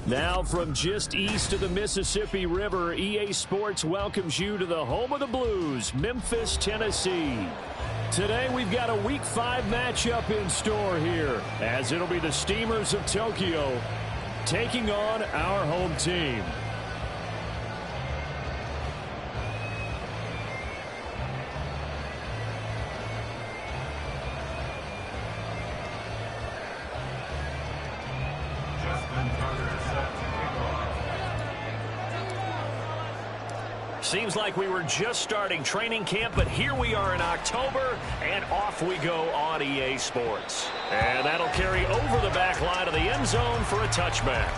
Now from just east of the Mississippi River, EA Sports welcomes you to the home of the Blues, Memphis, Tennessee. Today we've got a Week 5 matchup in store here, as it'll be the Steamers of Tokyo taking on our home team. Seems like we were just starting training camp, but here we are in October, and off we go on EA Sports. And that'll carry over the back line of the end zone for a touchback.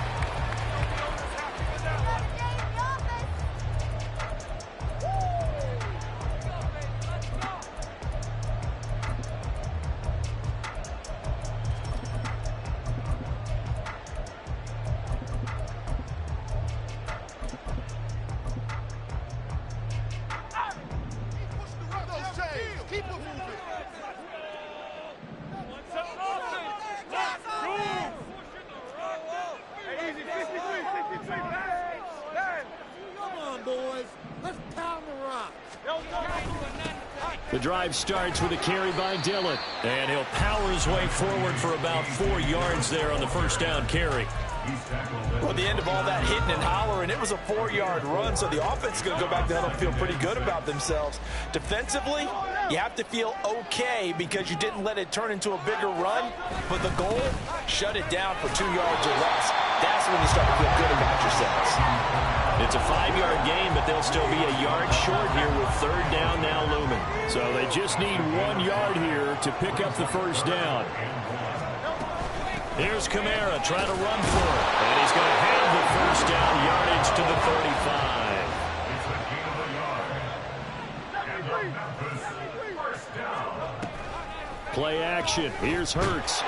The drive starts with a carry by Dillon. And he'll power his way forward for about 4 yards there on the first down carry. Well, at the end of all that hitting and hollering, it was a 4-yard run, so the offense is going to go back to huddle and feel pretty good about themselves. Defensively, you have to feel okay because you didn't let it turn into a bigger run, but the goal, shut it down for 2 yards or less. That's when you start to feel good about yourselves. It's a 5-yard gain, but they'll still be a yard short here with third down now looming. So they just need 1 yard here to pick up the first down. Here's Kamara trying to run for it. And he's going to have the first down yardage to the 35. Play action. Here's Hurts.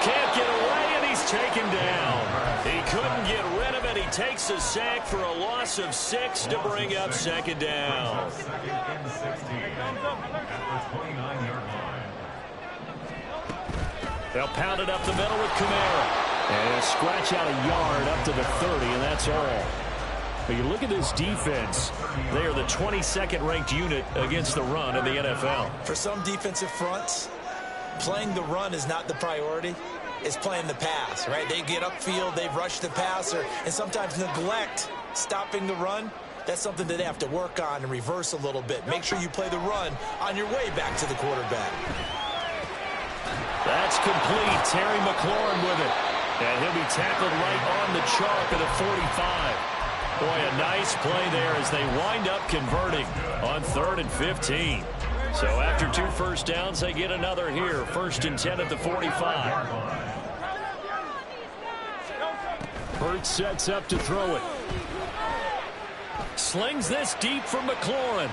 Can't get away, and he's taken down. He couldn't get rid of it. He takes a sack for a loss of 6 to bring up second down. They'll pound it up the middle with Kamara. And they'll scratch out a yard up to the 30, and that's all. But you look at this defense. They are the 22nd ranked unit against the run in the NFL. For some defensive fronts, playing the run is not the priority. It's playing the pass, right? They get upfield, they rush the passer, and sometimes neglect stopping the run. That's something that they have to work on and reverse a little bit. Make sure you play the run on your way back to the quarterback. That's complete. Terry McLaurin with it. And he'll be tackled right on the chalk of the 45. Boy, a nice play there as they wind up converting on 3rd and 15. So after 2 first downs, they get another here. 1st and 10 at the 45. Hurts sets up to throw it. Slings this deep for McLaurin.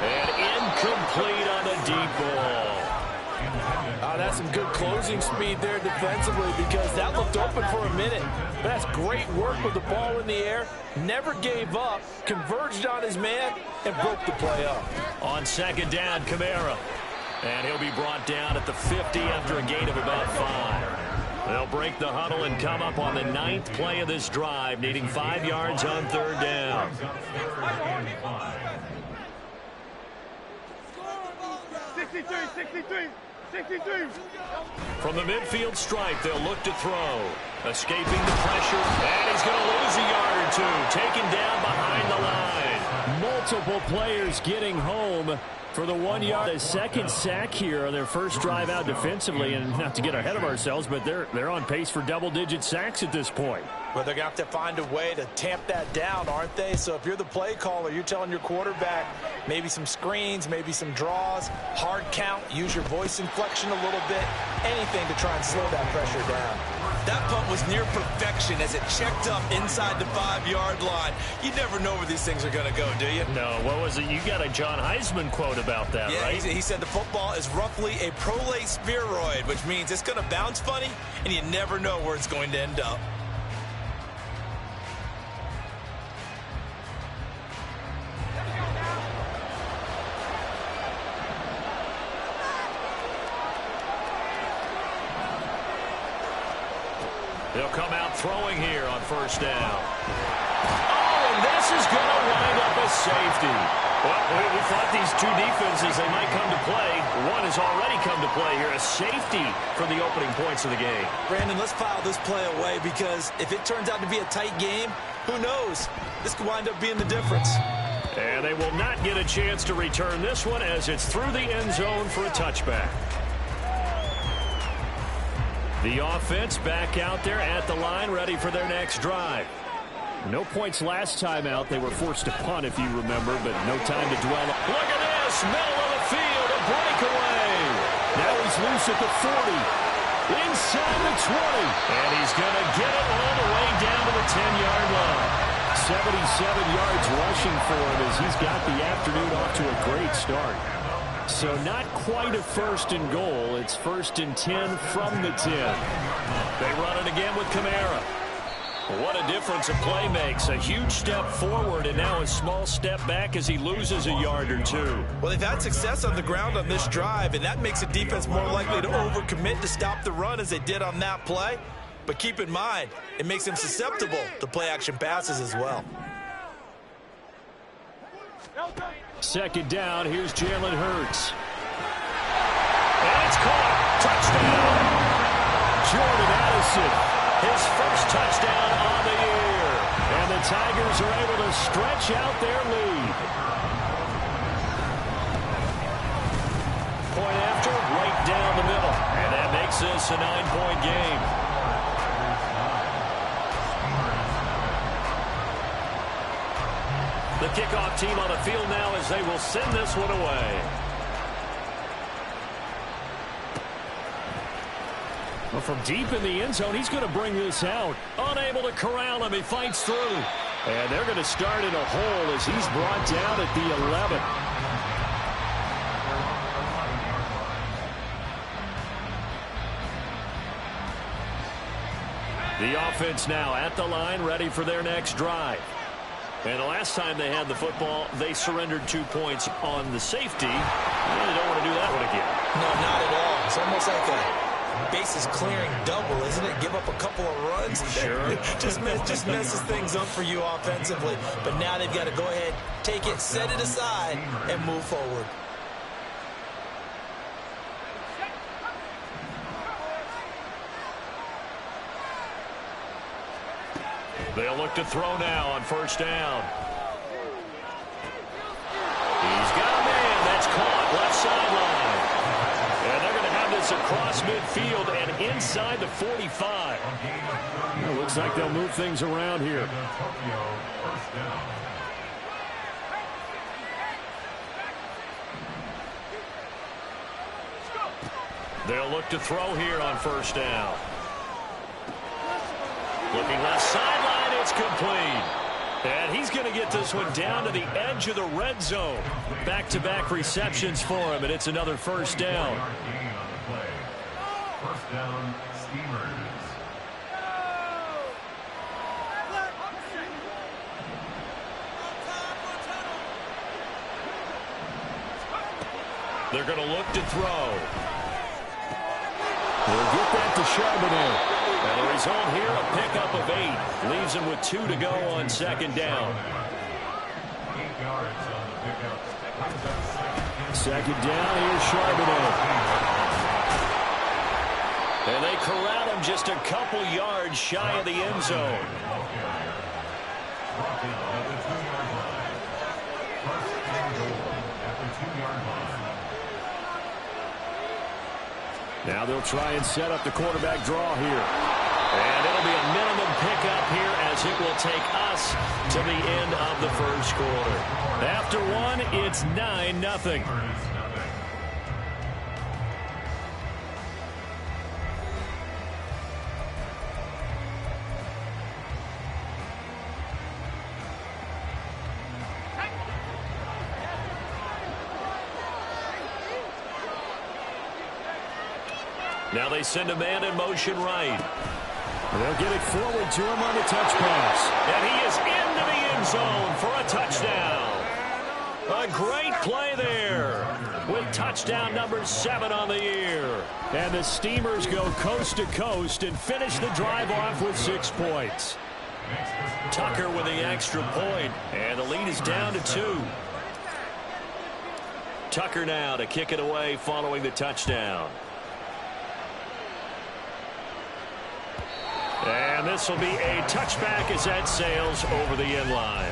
And incomplete on the deep ball. That's some good closing speed there defensively because that looked open for a minute. That's great work with the ball in the air. Never gave up, converged on his man, and broke the play up. On second down, Kamara. And he'll be brought down at the 50 after a gain of about 5. They'll break the huddle and come up on the 9th play of this drive, needing 5 yards on 3rd down. 63. From the midfield stripe, they'll look to throw. Escaping the pressure, and he's going to lose a yard or 2. Taken down behind the line. Multiple players getting home for the 1 yard. A second sack here on their first drive out defensively, and not to get ahead of ourselves, but they're on pace for double-digit sacks at this point. Well, they're going to have to find a way to tamp that down, aren't they? So if you're the play caller, you're telling your quarterback maybe some screens, maybe some draws, hard count, use your voice inflection a little bit, anything to try and slow that pressure down. That punt was near perfection as it checked up inside the 5-yard line. You never know where these things are going to go, do you? No, what was it? You got a John Heisman quote about that, right? He said the football is roughly a prolate spheroid, which means it's going to bounce funny, and you never know where it's going to end up. They'll come out throwing here on first down. Oh, and this is going to wind up a safety. Well, we thought these two defenses, they might come to play. One has already come to play here, a safety for the opening points of the game. Brandon, let's file this play away because if it turns out to be a tight game, who knows? This could wind up being the difference. And they will not get a chance to return this one as it's through the end zone for a touchback. The offense back out there at the line, ready for their next drive. No points last time out. They were forced to punt, if you remember, but no time to dwell. Look at this, middle of the field, a breakaway. Now he's loose at the 40, inside the 20. And he's going to get it all the way down to the 10-yard line. 77 yards rushing for him as he's got the afternoon off to a great start. So not quite a first and goal. It's 1st and 10 from the 10. They run it again with Kamara. What a difference a play makes. A huge step forward and now a small step back as he loses a yard or two. Well, they've had success on the ground on this drive, and that makes the defense more likely to overcommit to stop the run as they did on that play. But keep in mind, it makes them susceptible to play-action passes as well. Second down, here's Jalen Hurts. And it's caught. Touchdown. Jordan Addison. His first touchdown on the year. And the Tigers are able to stretch out their lead. Point after, right down the middle. And that makes this a 9-point game. The kickoff team on the field now as they will send this one away. Well, from deep in the end zone, he's going to bring this out. Unable to corral him. He fights through. And they're going to start in a hole as he's brought down at the 11. The offense now at the line, ready for their next drive. And the last time they had the football, they surrendered 2 points on the safety. Really don't want to do that one again. No, not at all. It's almost like a bases clearing double, isn't it? Give up a couple of runs. Sure. just messes things up for you offensively. But now they've got to go ahead, take it, set it aside, and move forward. They'll look to throw now on first down. He's got a man. That's caught left sideline. And they're going to have this across midfield and inside the 45. It looks like they'll move things around here. They'll look to throw here on first down. Looking left sideline, it's complete. And he's going to get this one down to the edge of the red zone. Back-to-back receptions for him, and it's another first down. First down, Steelers. They're going to look to throw. We'll get that to Charbonnet. And the result here, a pickup of 8. Leaves him with 2 to go on second down. 8 yards on the pickup. Second down, here's Charbonnet. And they corral him just a couple yards shy of the end zone. Now they'll try and set up the quarterback draw here. And it'll be a minimum pickup here as it will take us to the end of the first quarter. After one, it's 9-0. Now they send a man in motion right. They'll get it forward to him on the touch pass. And he is into the end zone for a touchdown. A great play there. with touchdown number 7 on the year. And the Steamers go coast to coast and finish the drive off with 6 points. Tucker with the extra point, and the lead is down to 2. Tucker now to kick it away following the touchdown. And this will be a touchback as that sails over the end line.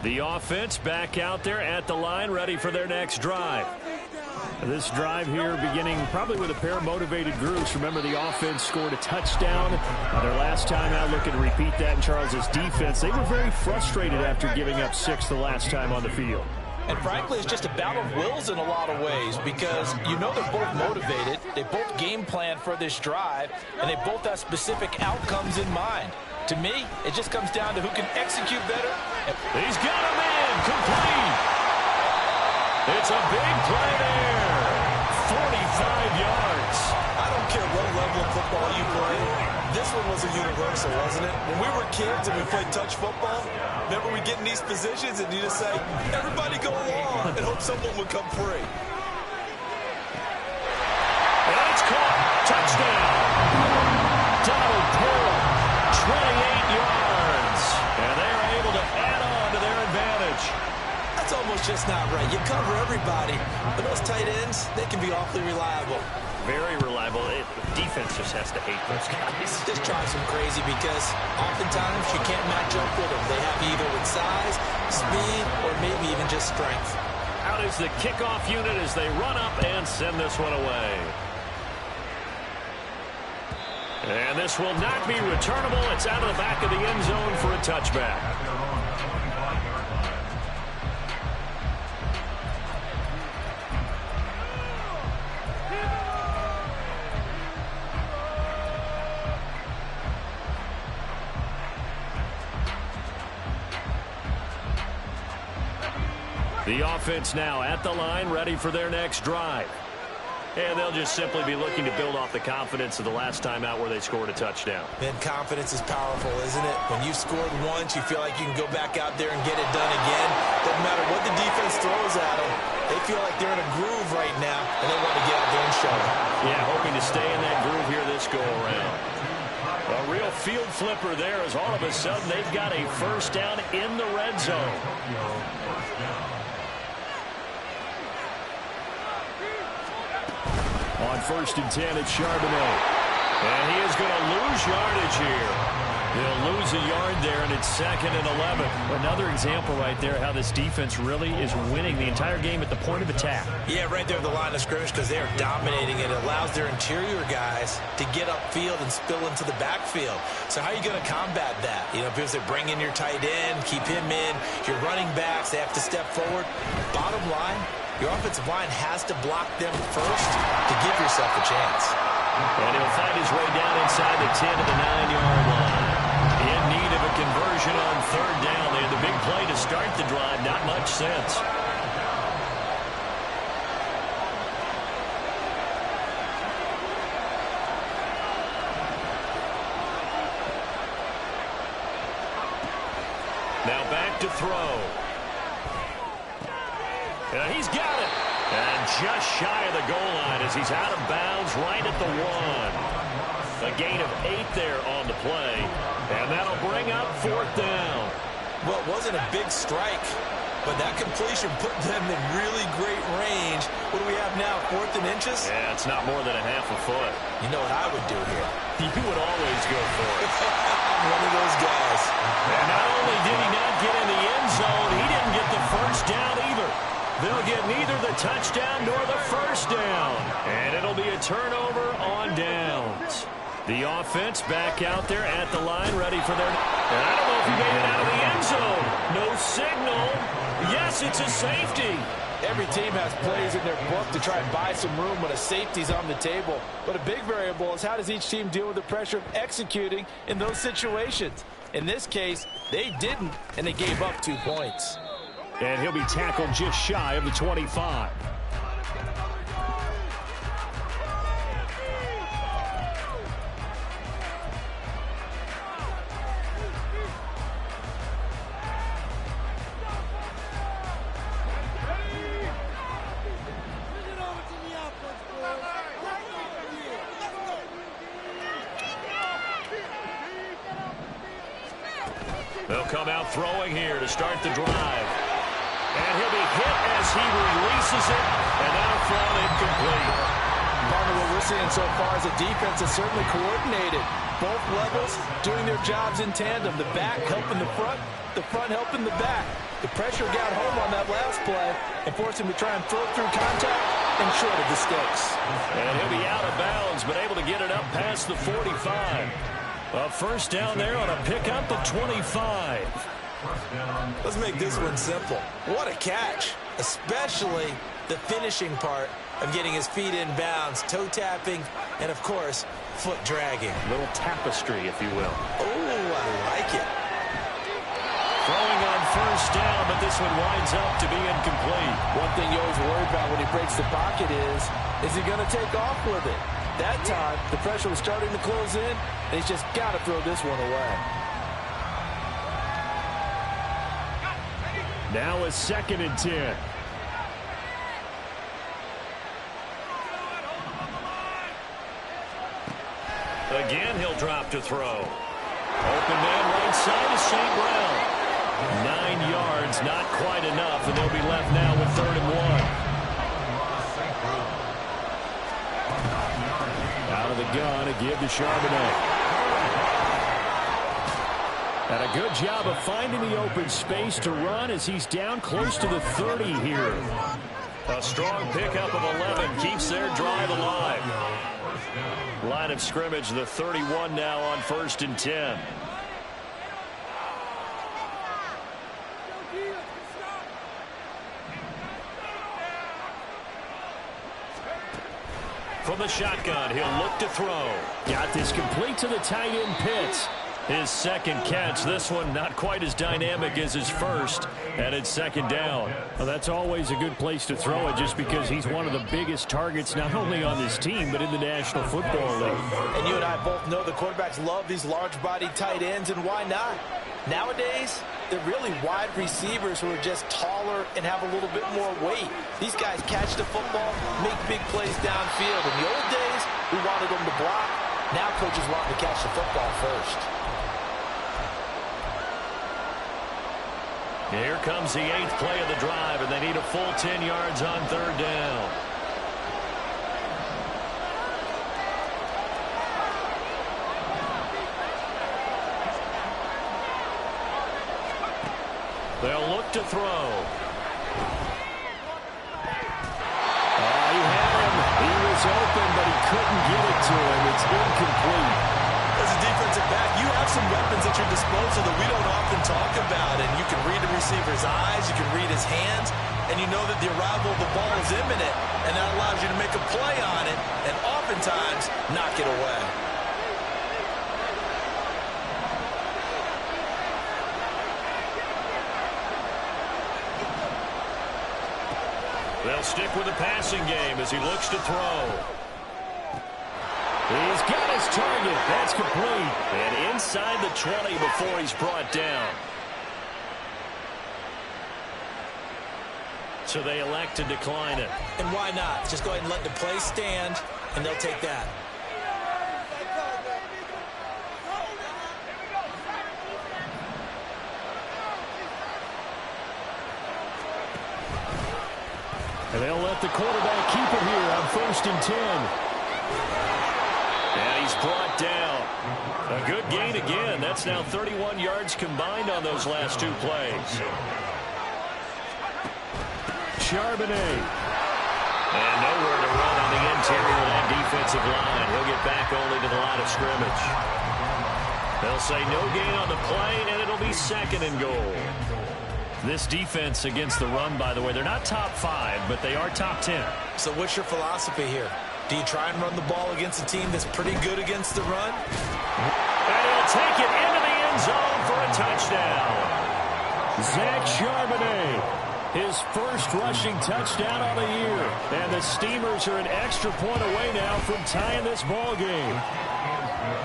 The offense back out there at the line, ready for their next drive. This drive here beginning probably with a pair of motivated groups. Remember, the offense scored a touchdown their last time out. Looking to repeat that in Charles's defense. They were very frustrated after giving up 6 the last time on the field. And frankly, it's just a battle of wills in a lot of ways because you know they're both motivated. They both game plan for this drive, and they both have specific outcomes in mind. To me, it just comes down to who can execute better. He's got a man complete. It's a big play there. 45 yards. I don't care what level of football you play. This one was a universal, wasn't it? When we were kids and we played touch football, remember we get in these positions and you just say, everybody go along and hope someone would come free. And it's caught. Touchdown. Donald Pearl, 28 yards. And they are able to add on to their advantage. That's almost just not right. You cover everybody, but those tight ends, they can be awfully reliable. Very reliable. Defense just has to hate those guys. Just drives them crazy because oftentimes you can't match up with them. They have either with size, speed, or maybe even just strength. Out is the kickoff unit as they run up and send this one away. And this will not be returnable. It's out of the back of the end zone for a touchback. The offense now at the line, ready for their next drive. And they'll just simply be looking to build off the confidence of the last time out where they scored a touchdown. Man, confidence is powerful, isn't it? When you've scored once, you feel like you can go back out there and get it done again. Doesn't matter what the defense throws at them. They feel like they're in a groove right now, and they want to get out there and show it. Yeah, hoping to stay in that groove here this go-around. A real field flipper there as all of a sudden they've got a first down in the red zone. On 1st and 10, it's Charbonnet. And he is going to lose yardage here. He'll lose a yard there, and it's 2nd and 11. Another example right there how this defense really is winning the entire game at the point of attack. Yeah, right there at the line of scrimmage because they are dominating. It allows their interior guys to get upfield and spill into the backfield. So how are you going to combat that? You know, because they bring in your tight end, keep him in. Your running backs, they have to step forward. Bottom line, your offensive line has to block them first to give yourself a chance. And he'll find his way down inside the 10 to the 9-yard line. In need of a conversion on 3rd down. They had the big play to start the drive. Not much sense. Now back to throw. And he's got it. And just shy of the goal line as he's out of bounds right at the 1. A gain of 8 there on the play. And that'll bring up 4th down. Well, it wasn't a big strike, but that completion put them in really great range. What do we have now, 4th and inches? Yeah, it's not more than a half a foot. You know what I would do here? You would always go for it. I'm one of those guys. And not only did he not get in the end zone, he didn't get the first down either. They'll get neither the touchdown nor the first down. And it'll be a turnover on downs. The offense back out there at the line, ready for their... And I don't know if he made it out of the end zone. No signal. Yes, it's a safety. Every team has plays in their book to try and buy some room when a safety's on the table. But a big variable is how does each team deal with the pressure of executing in those situations. In this case, they didn't, and they gave up 2 points. And he'll be tackled just shy of the 25. They'll come out throwing here to start the drive. And he'll be hit as he releases it, and that'll fall incomplete. Partner, what we're seeing so far is a defense that's certainly coordinated. Both levels doing their jobs in tandem. The back helping the front helping the back. The pressure got home on that last play and forced him to try and throw through contact and short of the sticks. And he'll be out of bounds, but able to get it up past the 45. A first down there on a pickup of 25. Let's make this one simple. What a catch, especially the finishing part of getting his feet in bounds, toe tapping, and of course, foot dragging. A little tapestry, if you will. Oh, I like it. Throwing on first down, but this one winds up to be incomplete. One thing you always worry about when he breaks the pocket is he going to take off with it? That time, the pressure was starting to close in, and he's just got to throw this one away. Now a 2nd and 10. Again, he'll drop to throw. Open man right side of St. Brown. 9 yards, not quite enough, and they'll be left now with 3rd and 1. Out of the gun, a give to Charbonnet. And a good job of finding the open space to run as he's down close to the 30 here. A strong pickup of 11 keeps their drive alive. Line of scrimmage, the 31 now on 1st and 10. From the shotgun, he'll look to throw. Got this complete to the tight end Pitts. His 2nd catch, this one not quite as dynamic as his first, and it's 2nd down. Well, that's always a good place to throw it just because he's one of the biggest targets not only on this team but in the National Football League. And you and I both know the quarterbacks love these large-bodied tight ends, and why not? Nowadays, they're really wide receivers who are just taller and have a little bit more weight. These guys catch the football, make big plays downfield. In the old days, we wanted them to block. Now coaches want them to catch the football first. Here comes the 8th play of the drive, and they need a full 10 yards on 3rd down. They'll look to throw. He had him. He was open, but he couldn't get it to him. It's incomplete. As a defensive back, you have some weapons at your disposal that we don't often talk about, and you can read the receiver's eyes, you can read his hands, and you know that the arrival of the ball is imminent, and that allows you to make a play on it, and oftentimes knock it away. They'll stick with the passing game as he looks to throw. He's got his target. That's complete. And inside the 20 before he's brought down. So they elect to decline it. And why not? Just go ahead and let the play stand, and they'll take that. And they'll let the quarterback keep it here on 1st and 10. And he's brought down. A good gain again. That's now 31 yards combined on those last 2 plays. Charbonnet. And nowhere to run on the interior of that defensive line. He'll get back only to the line of scrimmage. They'll say no gain on the play, and it'll be 2nd and goal. This defense against the run, by the way, they're not top 5, but they are top 10. So what's your philosophy here? Do you try and run the ball against a team that's pretty good against the run? And he'll take it into the end zone for a touchdown. Zach Charbonnet, his first rushing touchdown on the year. And the Steamers are an extra point away now from tying this ball game.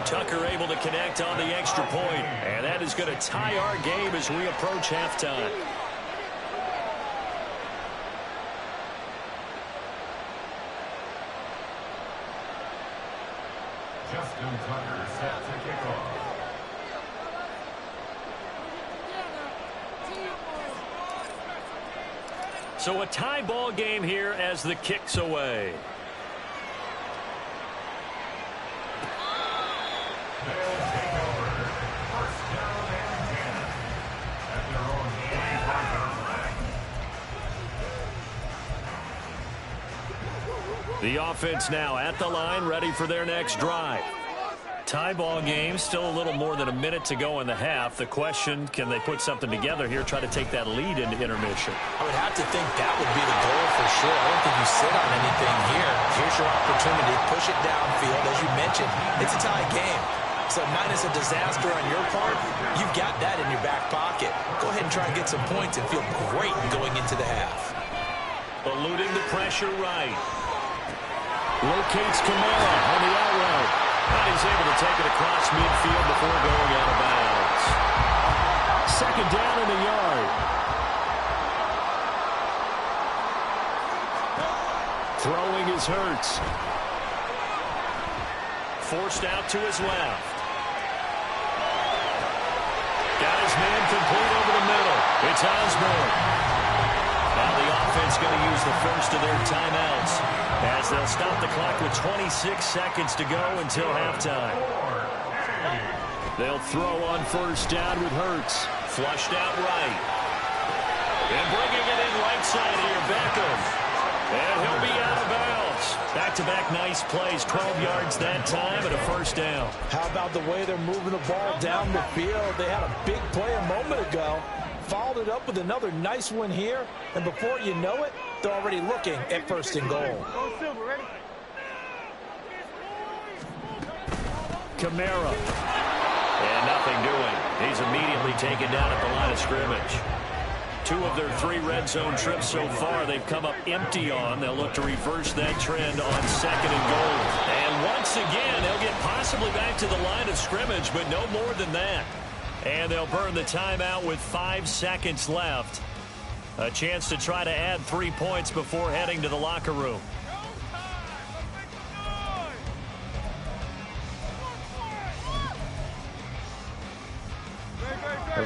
Tucker able to connect on the extra point, and that is going to tie our game as we approach halftime. Justin Tucker set to kick off. So a tie ball game here as the kick's away. They'll take over. First down and 10 at their own 25-yard line. The offense now at the line, ready for their next drive. Tie ball game, still a little more than a minute to go in the half. The question, can they put something together here, try to take that lead into intermission? I would have to think that would be the goal for sure. I don't think you sit on anything here. Here's your opportunity. Push it downfield. As you mentioned, it's a tie game. So minus a disaster on your part, you've got that in your back pocket. Go ahead and try and get some points and feel great going into the half. Eluding the pressure right. Locates Kamara on the out route. And he's able to take it across midfield before going out of bounds. Second down in the yard. Throwing is Hurts. Forced out to his left. Got his man complete over the middle. It's Osborne. Now the offense going to use the first of their timeouts as they'll stop the clock with 26 seconds to go until halftime. They'll throw on first down with Hurts. Flushed out right. And bringing it in right side here, Beckham. And he'll be out of bounds. Back-to-back nice plays, 12 yards that time and a first down. How about the way they're moving the ball down the field? They had a big play a moment ago. Followed it up with another nice one here. And before you know it, they're already looking at first and goal. Kamara. And nothing doing. He's immediately taken down at the line of scrimmage. 2 of their 3 red zone trips so far they've come up empty on. They'll look to reverse that trend on second and goal. And once again, they'll get possibly back to the line of scrimmage, but no more than that. And they'll burn the timeout with 5 seconds left. A chance to try to add 3 points before heading to the locker room.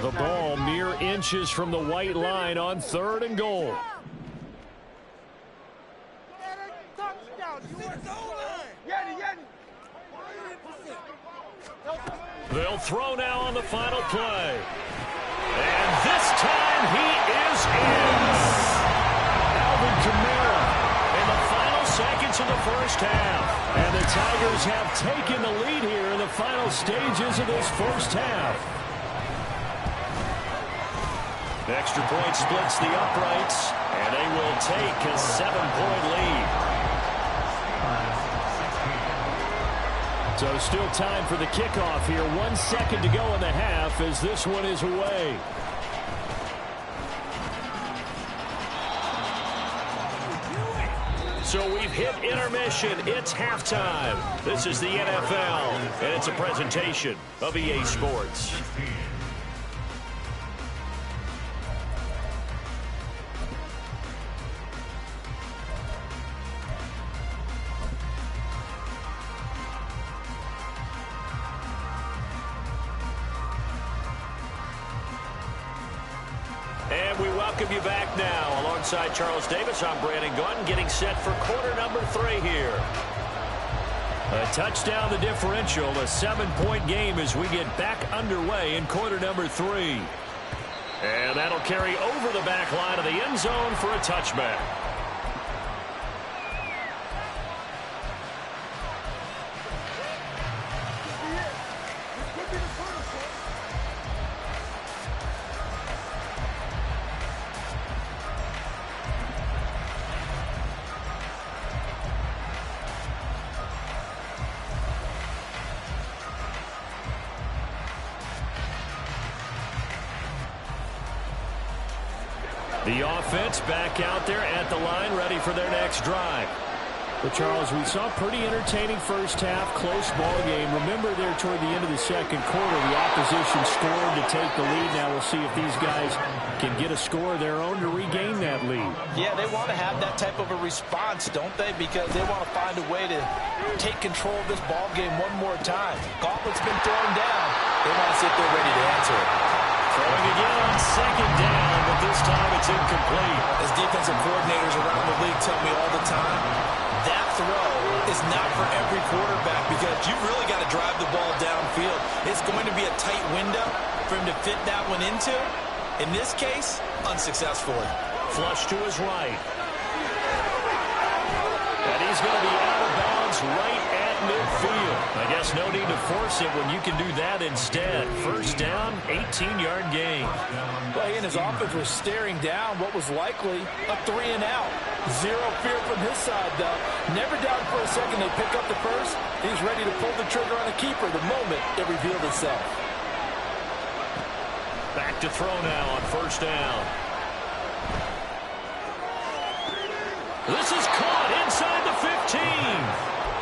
The ball mere inches from the white line on third and goal. They'll throw now on the final play. And this time he is in. Alvin Kamara In the final seconds of the first half. And the Tigers have taken the lead here in the final stages of this first half. Extra point splits the uprights, and they will take a 7-point lead. So still time for the kickoff here. 1 second to go in the half as this one is away. So we've hit intermission. It's halftime. This is the NFL, and it's a presentation of EA Sports. And we welcome you back now. Alongside Charles Davis, I'm Brandon Gunn, getting set for quarter number 3 here. A touchdown the differential, a 7-point game as we get back underway in quarter number 3. And that'll carry over the back line of the end zone for a touchback. The offense back out there at the line, ready for their next drive. But Charles, we saw a pretty entertaining first half, close ball game. Remember there toward the end of the second quarter, the opposition scored to take the lead. Now we'll see if these guys can get a score of their own to regain that lead. Yeah, they want to have that type of a response, don't they? Because they want to find a way to take control of this ball game one more time. Gauntlet's been thrown down. They want to sit there ready to answer it. Throwing again on second down, but this time it's incomplete. As defensive coordinators around the league tell me all the time, that throw is not for every quarterback because you've really got to drive the ball downfield. It's going to be a tight window for him to fit that one into. In this case, unsuccessfully. Flush to his right. And he's going to be out of bounds right at midfield. I guess no need to force it when you can do that instead. First down, 18-yard gain. Well, he and his offense were staring down what was likely a 3-and-out. Zero fear from his side, though. Never doubted for a second they pick up the first. He's ready to pull the trigger on a keeper the moment it revealed itself. Back to throw now on first down. This is caught inside the 15.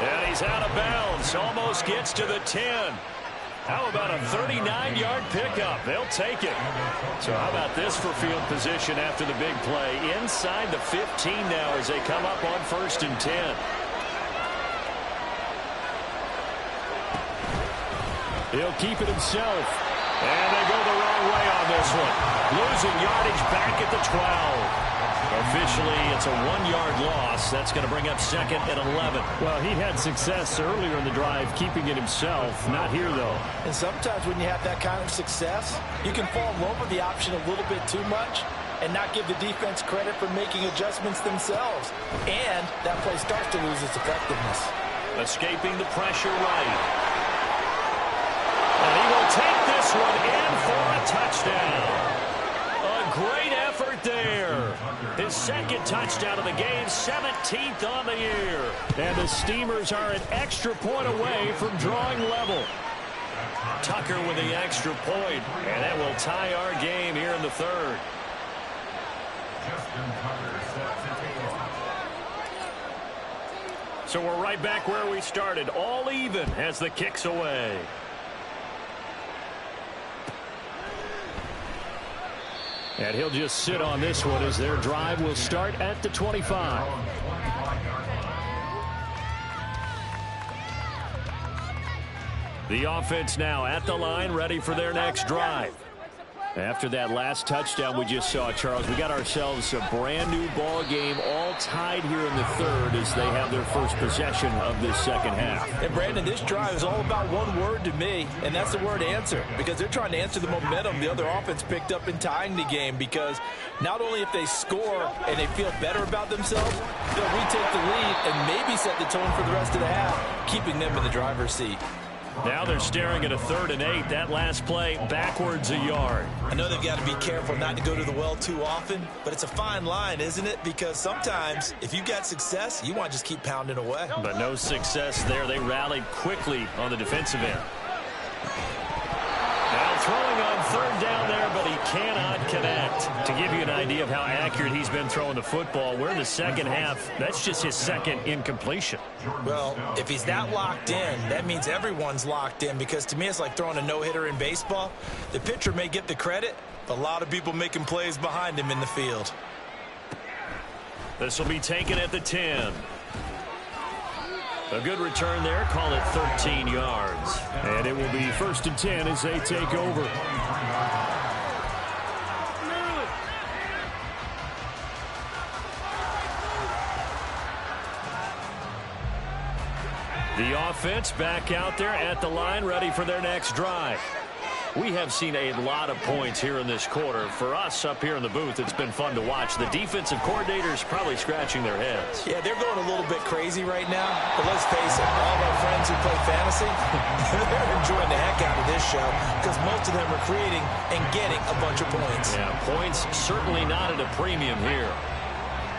And he's out of bounds. Almost gets to the 10. How about a 39-yard pickup? They'll take it. So how about this for field position after the big play? Inside the 15 now as they come up on 1st and 10. He'll keep it himself. And they go the wrong way on this one. Losing yardage back at the 12. Officially, it's a 1-yard loss. That's going to bring up 2nd and 11. Well, he had success earlier in the drive keeping it himself. Not here, though. And sometimes when you have that kind of success, you can fall in love with the option a little bit too much and not give the defense credit for making adjustments themselves. And that play starts to lose its effectiveness. Escaping the pressure right. And he will take this one in for a touchdown. A great effort there. His 2nd touchdown of the game, 17th on the year. And the Steamers are an extra point away from drawing level. Tucker with the extra point, and that will tie our game here in the 3rd. So we're right back where we started, all even as the kick's away. And he'll just sit on this one as their drive will start at the 25. The offense now at the line, ready for their next drive. After that last touchdown we just saw, Charles, we got ourselves a brand new ball game, all tied here in the 3rd as they have their first possession of this 2nd half. And Brandon, this drive is all about one word to me, and that's the word answer, because they're trying to answer the momentum the other offense picked up in tying the game, because not only if they score and they feel better about themselves, they'll retake the lead and maybe set the tone for the rest of the half, keeping them in the driver's seat. Now they're staring at a 3rd and 8. That last play backwards a yard. I know they've got to be careful not to go to the well too often, but it's a fine line, isn't it? Because sometimes if you've got success, you want to just keep pounding away. But no success there. They rallied quickly on the defensive end. Now throwing on 3rd down there, but he cannot connect. To give you an idea of how accurate he's been throwing the football, we're in the 2nd half. That's just his 2nd incompletion. Well, if he's that locked in, that means everyone's locked in, because to me it's like throwing a no-hitter in baseball. The pitcher may get the credit, but a lot of people making plays behind him in the field. This will be taken at the 10. A good return there. Call it 13 yards. And it will be 1st and 10 as they take over. The offense back out there at the line, ready for their next drive. We have seen a lot of points here in this quarter. For us up here in the booth, it's been fun to watch. The defensive coordinators probably scratching their heads. Yeah, they're going a little bit crazy right now. But let's face it, all of our friends who play fantasy, they're enjoying the heck out of this show because most of them are creating and getting a bunch of points. Yeah, points certainly not at a premium here.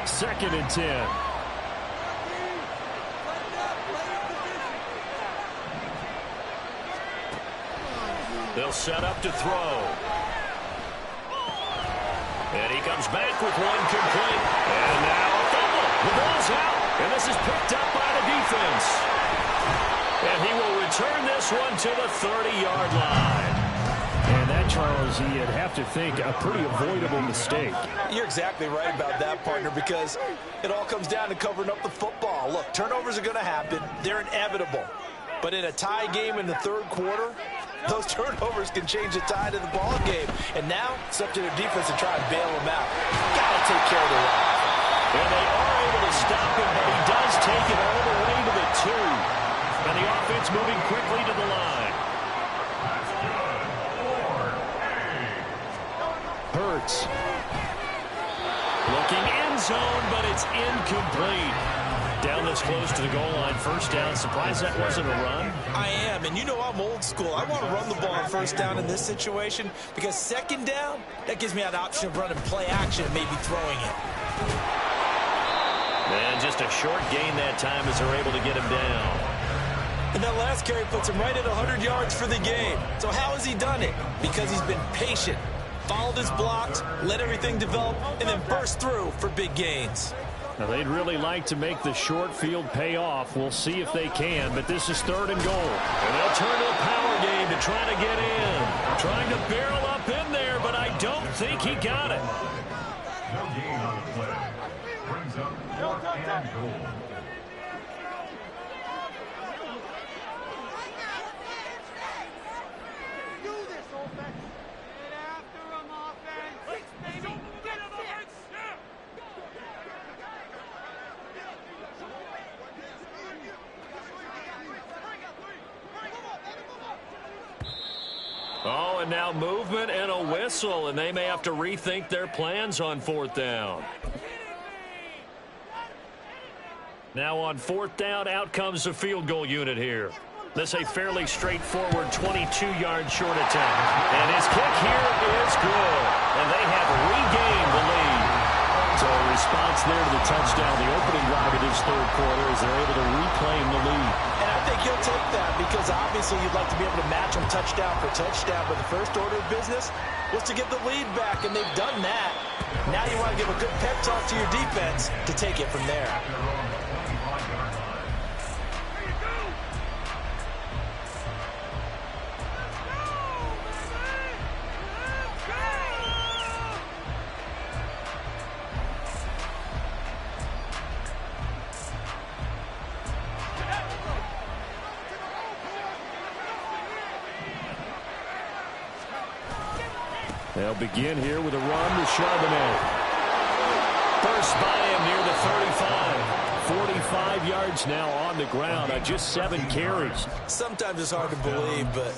2nd and 10. They'll set up to throw. And he comes back with one complete. And now a fumble. The ball's out. And this is picked up by the defense. And he will return this one to the 30-yard line. And that, Charles, you'd have to think a pretty avoidable mistake. You're exactly right about that, partner, because it all comes down to covering up the football. Look, turnovers are going to happen. They're inevitable. But in a tie game in the 3rd quarter, Those turnovers can change the tide of the ball game. And now it's up to their defense to try and bail them out. Got to take care of the run. And they are able to stop him, but he does take it all the way to the 2. And the offense moving quickly to the line. Hurts. Looking end zone, but it's incomplete. Down this close to the goal line, first down. Surprised that wasn't a run. I am, and you know I'm old school. I want to run the ball on first down in this situation because second down, that gives me an option of running play action and maybe throwing it. And just a short gain that time as they're able to get him down. And that last carry puts him right at 100 yards for the game. So how has he done it? Because he's been patient, followed his blocks, let everything develop, and then burst through for big gains. Now, they'd really like to make the short field pay off. We'll see if they can, but this is 3rd and goal. And they'll turn to a power game to try to get in. Trying to barrel up in there, but I don't think he got it. No gain on the play. Brings up 4th and goal. Oh, and now movement and a whistle, and they may have to rethink their plans on 4th down. Now on 4th down, out comes the field goal unit here. This a fairly straightforward 22-yard short attempt. And his kick here is good. And they have regained the lead. So a response there to the touchdown, the opening drive of this 3rd quarter, as they're able to reclaim the lead. And I think he'll take that because obviously you'd like to be able to match him touchdown for touchdown, but the first order of business was to get the lead back, and they've done that. Now you want to give a good pep talk to your defense to take it from there. They'll begin here with a run with Charbonnet. First by him near the 35. 45 yards now on the ground on just 7 carries. Sometimes it's hard to believe, but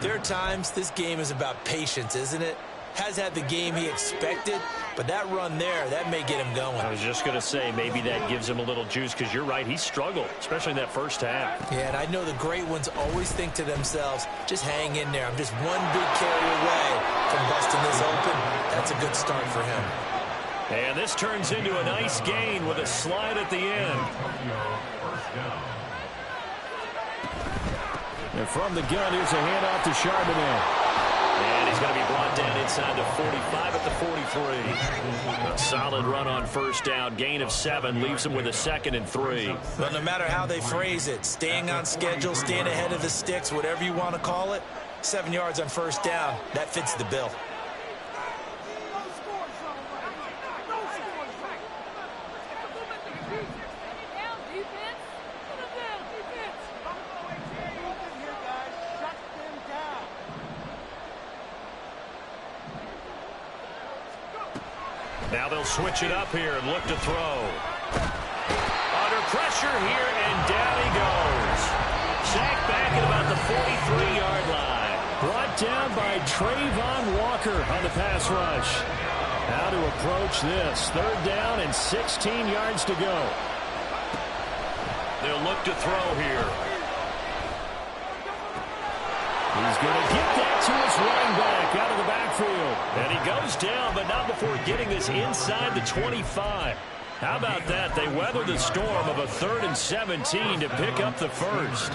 there are times this game is about patience, isn't it? Has had the game he expected, but that run there, that may get him going. I was just going to say, maybe that gives him a little juice because you're right, he struggled, especially in that first half. Yeah, and I know the great ones always think to themselves, just hang in there. I'm just one big carry away from busting this open. That's a good start for him. And this turns into a nice gain with a slide at the end. And from the gun, here's a handoff to Charbonnet. And he's going to be brought down inside the 45 at the 43. A solid run on first down. Gain of 7 leaves him with a 2nd and 3. But no matter how they phrase it, staying on schedule, staying ahead of the sticks, whatever you want to call it, 7 yards on first down, that fits the bill. Now they'll switch it up here and look to throw. Under pressure here, and down he goes. Sacked back at about the 43-yard line. Brought down by Trayvon Walker on the pass rush. How to approach this. 3rd down and 16 yards to go. They'll look to throw here. He's going to get that to his running back out of the backfield. And he goes down, but not before getting this inside the 25. How about that? They weather the storm of a 3rd and 17 to pick up the first.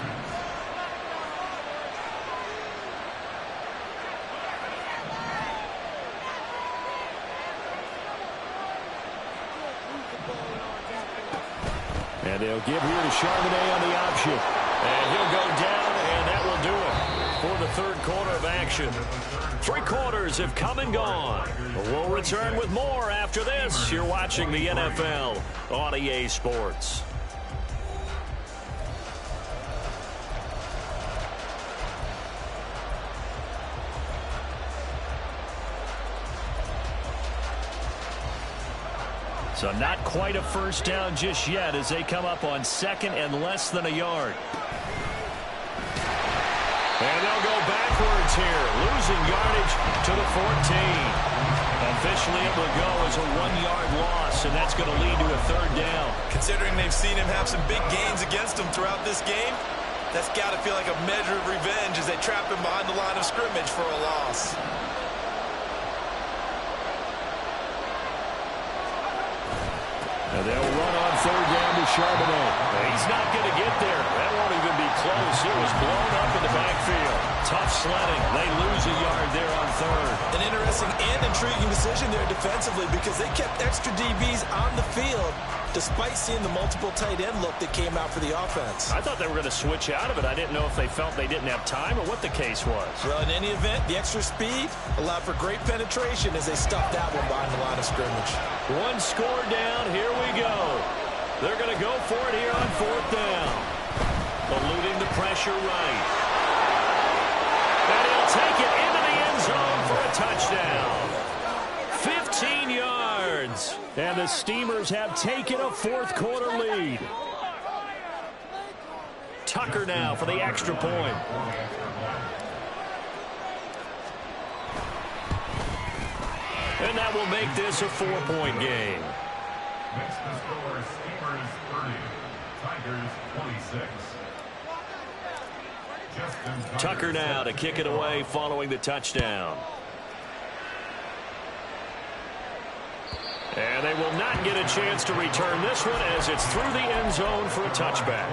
And they'll give here to Charbonnet on the option. And he'll go down, and that will do it for the 3rd quarter of action. 3 quarters have come and gone. We'll return with more after this. You're watching the NFL on EA Sports. So not quite a first down just yet as they come up on second and less than a yard. And they'll go backwards here, losing yardage to the 14. Officially, it will go as a 1-yard loss, and that's going to lead to a third down. Considering they've seen him have some big gains against them throughout this game, that's got to feel like a measure of revenge as they trap him behind the line of scrimmage for a loss. And they'll run on third down to Charbonnet. He's not going to get there. That won't even be close. It was blown up in the backfield. Tough sledding. They lose a yard there on third. An interesting and intriguing decision there defensively because they kept extra DBs on the field despite seeing the multiple tight end look that came out for the offense. I thought they were going to switch out of it. I didn't know if they felt they didn't have time or what the case was. Well, in any event, the extra speed allowed for great penetration as they stuffed that one behind the line of scrimmage. One score down. Here we go. They're going to go for it here on fourth down. Eluding the pressure right. And he'll take it into the end zone for a touchdown. 15 yards. And the Steamers have taken a fourth quarter lead. Tucker now for the extra point. And that will make this a 4-point game. Makes the score Steamers 30, Tigers 26. Tucker now to kick it away following the touchdown. And they will not get a chance to return this one as it's through the end zone for a touchback.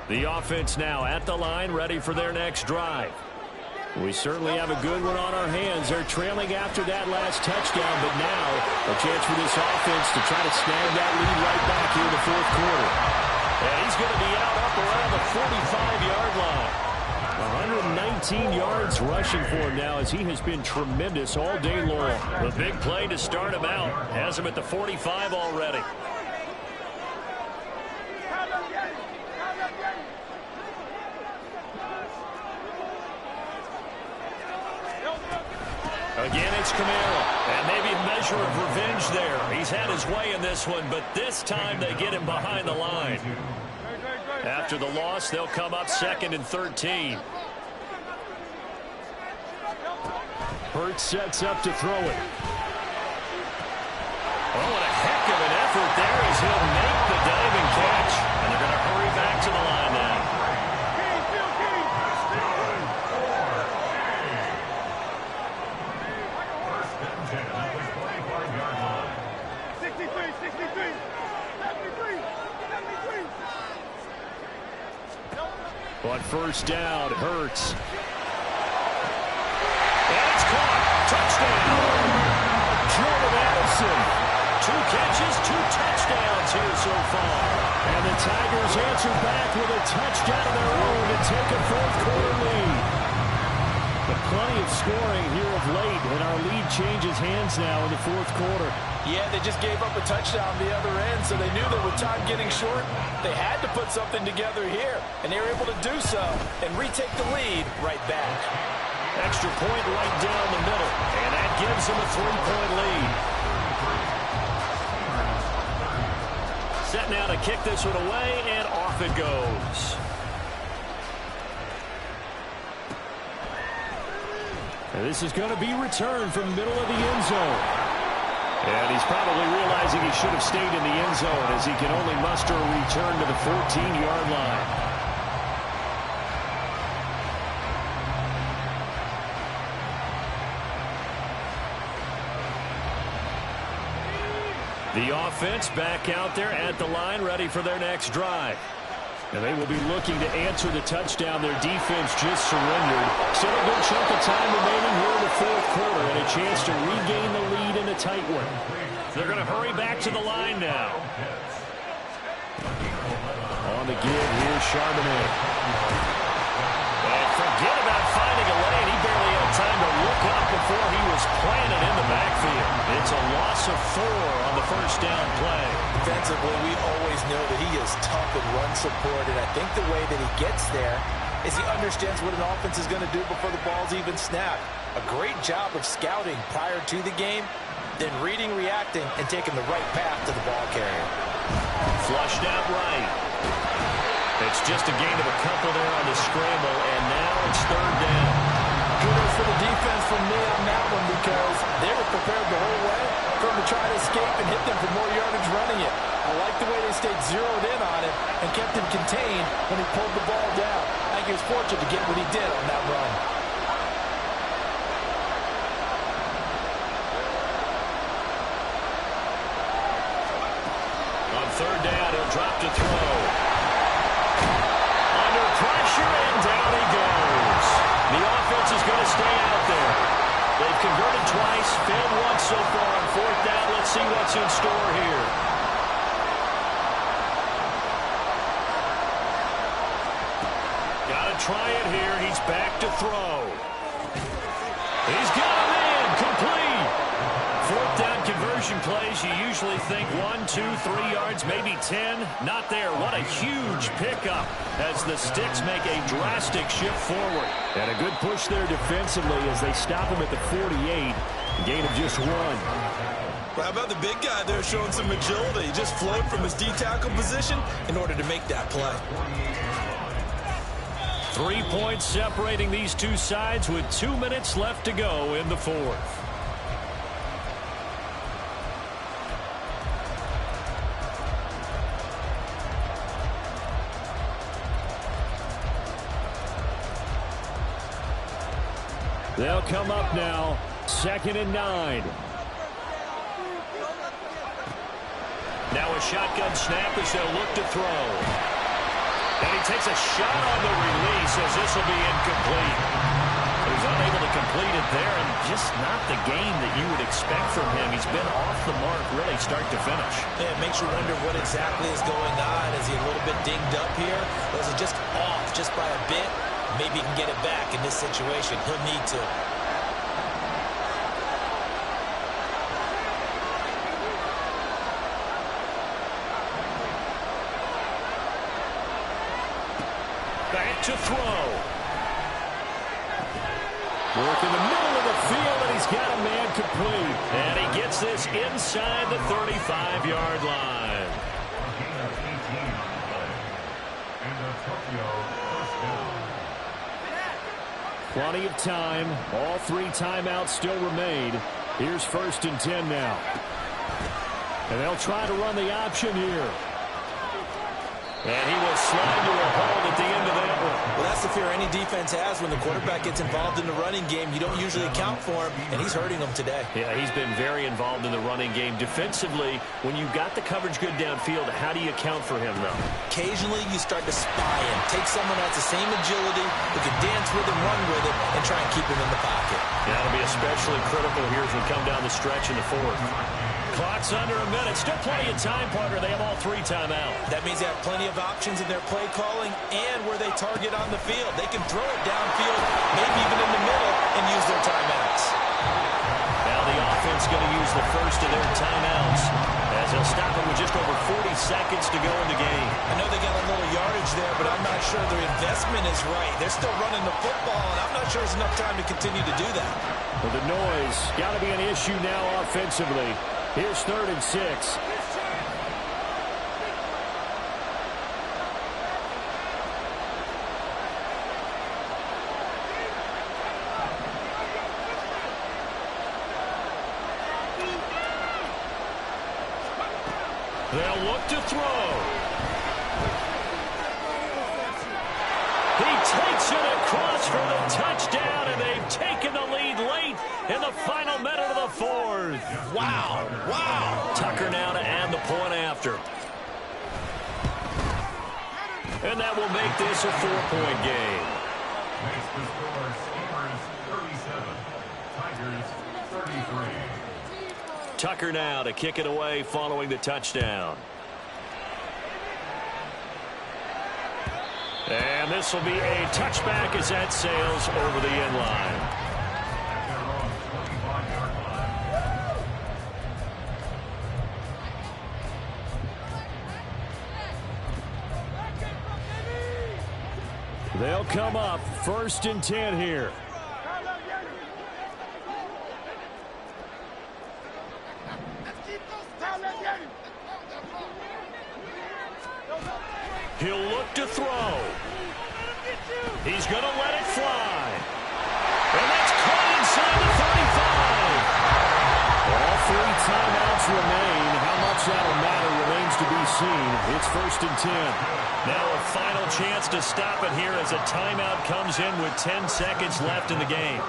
The offense now at the line, ready for their next drive. We certainly have a good one on our hands. They're trailing after that last touchdown, but now a chance for this offense to try to snag that lead right back here in the fourth quarter. And he's going to be out up around the 45-yard line. 119 yards rushing for him now as he has been tremendous all day long. The big play to start him out has him at the 45 already. Again, it's Kamara, and maybe a measure of revenge there. He's had his way in this one, but this time they get him behind the line. After the loss, they'll come up second and 13. Hurts sets up to throw it. Oh, what a heck of an effort there as he'll make the diving catch. And they're going to hurry back to the line now. On first down, Hurts. And it's caught. Touchdown. Jordan Addison. 2 catches, 2 touchdowns here so far. And the Tigers answer back with a touchdown of their own to take a fourth quarter lead. But plenty of scoring here of late, and our lead changes hands now in the fourth quarter. Yeah, they just gave up a touchdown the other end, so they knew that with time getting short, they had to put something together here, and they were able to do so and retake the lead right back. Extra point right down the middle, and that gives them a 3-point lead. Set now to kick this one away, and off it goes. And this is going to be returned from the middle of the end zone. And he's probably realizing he should have stayed in the end zone as he can only muster a return to the 14-yard line. The offense back out there at the line, ready for their next drive. And they will be looking to answer the touchdown their defense just surrendered. Still a good chunk of time remaining here in the fourth quarter and a chance to regain the lead in a tight one. They're going to hurry back to the line now. On the give, here's Charbonnet. And forget about finding a lane. He barely had time to look up before he was planted in the backfield. It's a loss of 4 on the first down play. Defensively, we always know that he is tough in run support, and I think the way that he gets there is he understands what an offense is going to do before the ball's even snapped. A great job of scouting prior to the game, then reading, reacting, and taking the right path to the ball carrier. Flushed out right. It's just a gain of a couple there on the scramble, and now it's third down. Kudos for the defense from me on that one, because they were prepared the whole way for him to try to escape and hit them for more yardage running it. I like the way they stayed zeroed in on him and kept him contained when he pulled the ball down. I think he was fortunate to get what he did on that run. On third down, he'll drop to throw. Under pressure, and down he goes. The offense is going to stay out there. They've converted twice, failed once so far on fourth down. Let's see what's in store here. Got to try it here. He's back to throw. He's got him in. Complete. Fourth down conversion plays, you usually think 1, 2, 3 yards, maybe 10. Not there. What a huge pickup as the Sticks make a drastic shift forward. And a good push there defensively as they stop him at the 48. A gain of just 1. Well, how about the big guy there showing some agility? He just flowed from his D-tackle position in order to make that play. 3 points separating these two sides with 2 minutes left to go in the fourth. They'll come up now, 2nd and 9. Now a shotgun snap as they'll look to throw. And he takes a shot on the release as this will be incomplete. He's unable to complete it there, and just not the game that you would expect from him. He's been off the mark really start to finish. Yeah, it makes you wonder what exactly is going on. Is he a little bit dinged up here? Or is it just off just by a bit? Maybe he can get it back in this situation. He'll need to. Back to throw. Work in the middle of the field, and he's got a man complete. And he gets this inside the 35-yard line. And the Tokyo first down. Plenty of time. All 3 timeouts still remain. Here's 1st and 10 now. And they'll try to run the option here. And he will slide to a hold at the end of that one. Well, that's the fear any defense has when the quarterback gets involved in the running game. You don't usually account for him, and he's hurting them today. Yeah, he's been very involved in the running game. Defensively, when you've got the coverage good downfield, how do you account for him, though? Occasionally, you start to spy him. Take someone that has the same agility, who can dance with him, run with him, and try and keep him in the pocket. That'll be especially critical here as we come down the stretch in the fourth. Clock's under a minute. Still plenty of time, partner. They have all 3 timeouts. That means they have plenty of options in their play calling and where they target on the field. They can throw it downfield, maybe even in the middle, and use their timeouts. Now the offense going to use the first of their timeouts as they'll stop it with just over 40 seconds to go in the game. I know they got a little yardage there, but I'm not sure their investment is right. They're still running the football, and I'm not sure there's enough time to continue to do that. Well, the noise got to be an issue now offensively. Here's 3rd and 6. They'll look to throw. He takes it across for the touchdown, and they've taken the lead late in the final minute of the fourth. Wow. Wow. Tucker now to add the point after. And that will make this a 4-point game. Makes the score Steelers 37, Tigers 33. Tucker now to kick it away following the touchdown. And this will be a touchback as that sails over the end line. At their own 25-yard line. They'll come up 1st and 10 here. He'll look to throw. He's going to let it fly. And that's caught inside the 35. All 3 timeouts remain. How much that'll matter remains to be seen. It's 1st and 10. Now a final chance to stop it here as a timeout comes in with 10 seconds left in the game.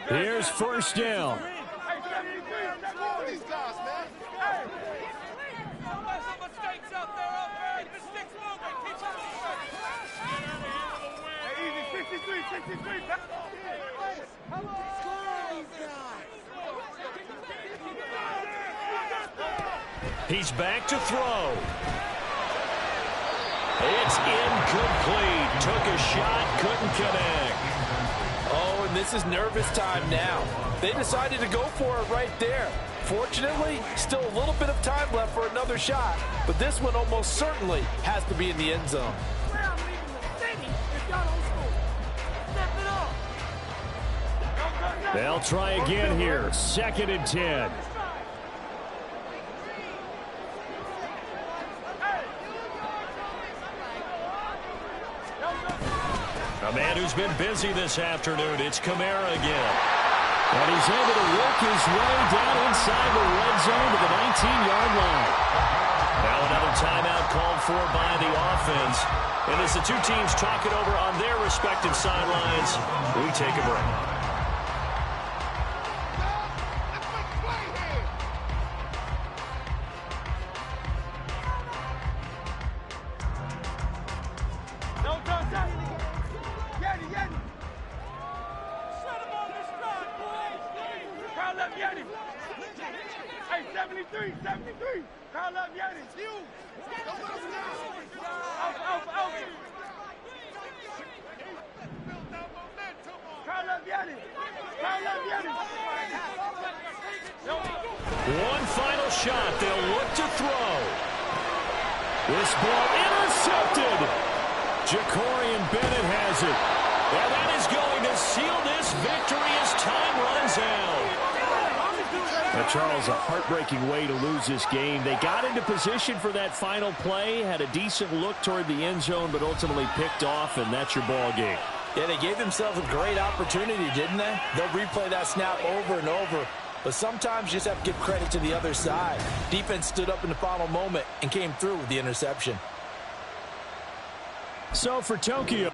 Here's 1st down. He's back to throw. It's incomplete. Took a shot, couldn't connect. Oh, and this is nervous time now. They decided to go for it right there. Fortunately, still a little bit of time left for another shot, but this one almost certainly has to be in the end zone. They'll try again here. 2nd and 10. A man who's been busy this afternoon. It's Kamara again. And he's able to work his way down inside the red zone to the 19-yard line. Now another timeout called for by the offense. And as the 2 teams talk it over on their respective sidelines, we take a break. One final shot. They'll look to throw. This ball intercepted. Jacorian Bennett has it. And that is going to seal this victory as time runs out. Now, Charles, a heartbreaking way to lose this game. They got into position for that final play, had a decent look toward the end zone, but ultimately picked off, and that's your ball game. Yeah, they gave themselves a great opportunity, didn't they? They'll replay that snap over and over. But sometimes you just have to give credit to the other side. Defense stood up in the final moment and came through with the interception. So for Tokyo.